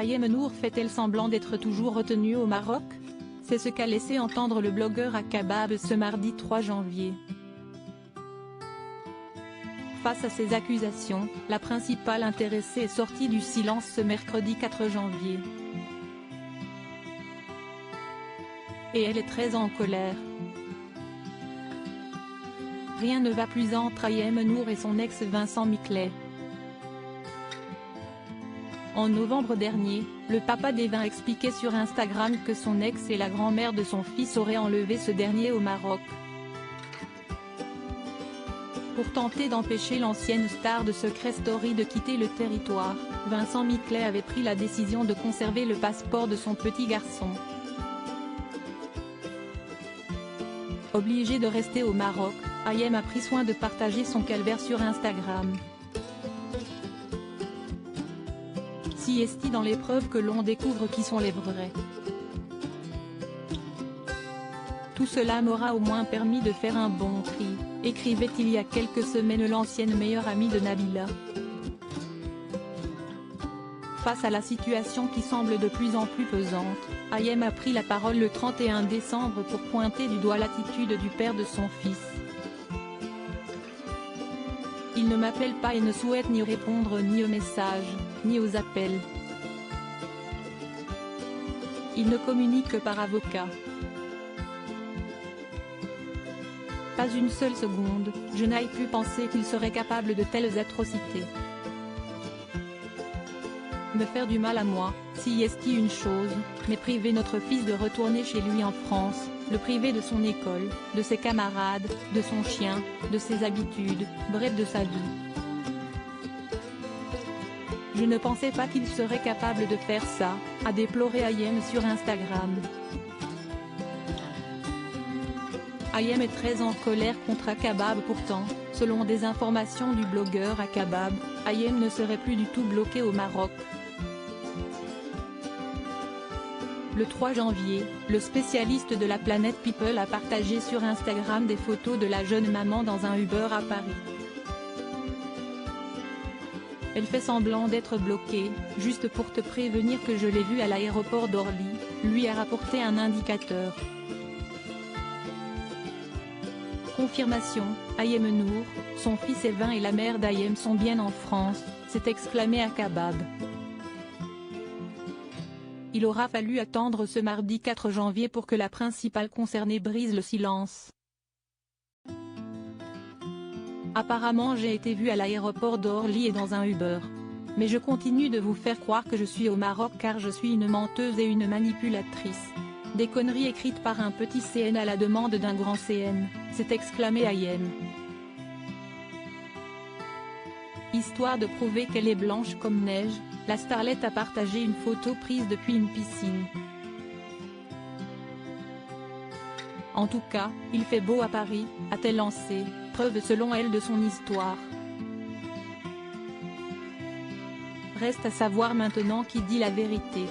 Ayem Nour fait-elle semblant d'être toujours retenue au Maroc? C'est ce qu'a laissé entendre le blogueur Akabab ce mardi 3 janvier. Face à ces accusations, la principale intéressée est sortie du silence ce mercredi 4 janvier. Et elle est très en colère. Rien ne va plus entre Ayem Nour et son ex Vincent Miclet. En novembre dernier, le papa d'Evin expliquait sur Instagram que son ex et la grand-mère de son fils auraient enlevé ce dernier au Maroc. Pour tenter d'empêcher l'ancienne star de Secret Story de quitter le territoire, Vincent Miclet avait pris la décision de conserver le passeport de son petit garçon. Obligé de rester au Maroc, Ayem a pris soin de partager son calvaire sur Instagram. Si est-il dans les preuves que l'on découvre qui sont les vrais. Tout cela m'aura au moins permis de faire un bon tri, écrivait il y a quelques semaines l'ancienne meilleure amie de Nabila. Face à la situation qui semble de plus en plus pesante, Ayem a pris la parole le 31 décembre pour pointer du doigt l'attitude du père de son fils. Il ne m'appelle pas et ne souhaite ni répondre ni aux messages, ni aux appels. Il ne communique que par avocat. Pas une seule seconde, je n'aille pu penser qu'il serait capable de telles atrocités. Me faire du mal à moi, si est-il une chose, mais priver notre fils de retourner chez lui en France, le priver de son école, de ses camarades, de son chien, de ses habitudes, bref de sa vie. Je ne pensais pas qu'il serait capable de faire ça, a déploré Ayem sur Instagram. Ayem est très en colère contre Akabab pourtant, selon des informations du blogueur Akabab, Ayem ne serait plus du tout bloqué au Maroc. Le 3 janvier, le spécialiste de la planète People a partagé sur Instagram des photos de la jeune maman dans un Uber à Paris. Elle fait semblant d'être bloquée, juste pour te prévenir que je l'ai vue à l'aéroport d'Orly, lui a rapporté un indicateur. Confirmation, Ayem Nour, son fils Evin et la mère d'Ayem sont bien en France, s'est exclamé Akabab. Il aura fallu attendre ce mardi 4 janvier pour que la principale concernée brise le silence. Apparemment j'ai été vue à l'aéroport d'Orly et dans un Uber. Mais je continue de vous faire croire que je suis au Maroc car je suis une menteuse et une manipulatrice. Des conneries écrites par un petit CN à la demande d'un grand CN, s'est exclamé Ayem. Histoire de prouver qu'elle est blanche comme neige, la starlette a partagé une photo prise depuis une piscine. En tout cas, il fait beau à Paris, a-t-elle lancé, preuve selon elle de son histoire. Reste à savoir maintenant qui dit la vérité.